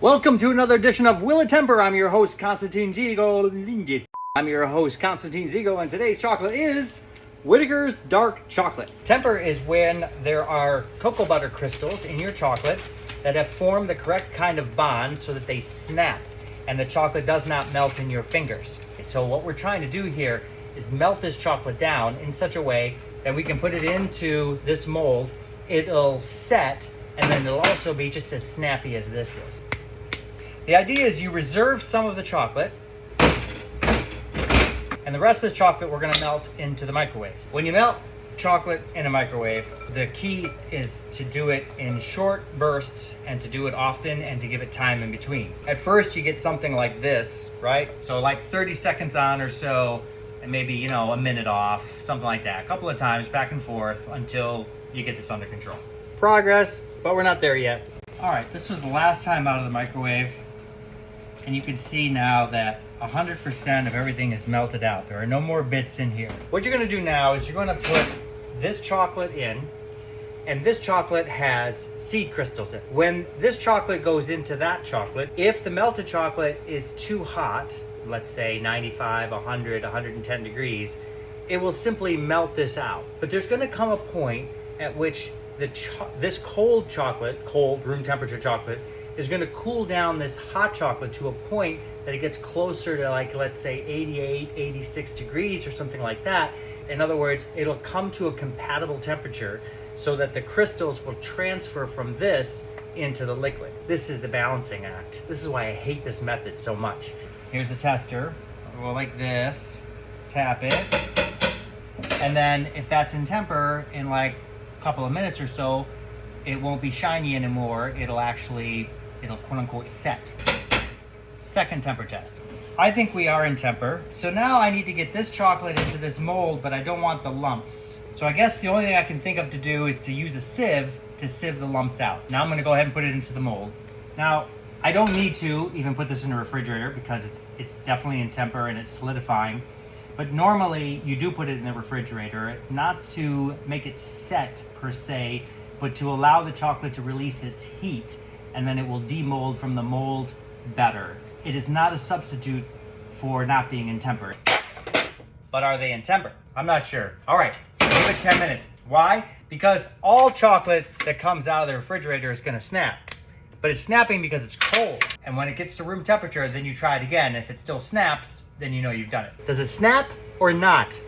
Welcome to another edition of Will It Temper. I'm your host, Constantine Zigo. And today's chocolate is Whittaker's Dark Chocolate. Temper is when there are cocoa butter crystals in your chocolate that have formed the correct kind of bond so that they snap and the chocolate does not melt in your fingers. So what we're trying to do here is melt this chocolate down in such a way that we can put it into this mold. It'll set, and then it'll also be just as snappy as this is. The idea is you reserve some of the chocolate, and the rest of the chocolate we're going to melt into the microwave. When you melt chocolate in a microwave, the key is to do it in short bursts and to do it often and to give it time in between. At first you get something like this, right? So like 30 seconds on or so, and maybe, a minute off, something like that. A couple of times back and forth until you get this under control. Progress, but we're not there yet. All right, this was the last time out of the microwave. And you can see now that 100% of everything is melted out. There are no more bits in here. What you're gonna do now is you're gonna put this chocolate in, and this chocolate has seed crystals in it. When this chocolate goes into that chocolate, if the melted chocolate is too hot, let's say 95, 100, 110 degrees, it will simply melt this out. But there's gonna come a point at which this cold chocolate, cold room temperature chocolate, is going to cool down this hot chocolate to a point that it gets closer to, like, let's say 88, 86 degrees or something like that. In other words, it'll come to a compatible temperature so that the crystals will transfer from this into the liquid. This is the balancing act. This is why I hate this method so much. Here's a tester. I'll go like this, tap it, and then if that's in temper, in like a couple of minutes or so, it won't be shiny anymore. It'll quote unquote set. Second temper test. I think we are in temper. So now I need to get this chocolate into this mold, but I don't want the lumps. So I guess the only thing I can think of to do is to use a sieve to sieve the lumps out. Now I'm gonna go ahead and put it into the mold. Now, I don't need to even put this in a refrigerator because it's definitely in temper and it's solidifying. But normally you do put it in the refrigerator, not to make it set per se, but to allow the chocolate to release its heat, and then it will demold from the mold better. It is not a substitute for not being in temper. But are they in temper? I'm not sure. All right, give it 10 minutes. Why? Because all chocolate that comes out of the refrigerator is gonna snap. But it's snapping because it's cold. And when it gets to room temperature, then you try it again. If it still snaps, then you know you've done it. Does it snap or not?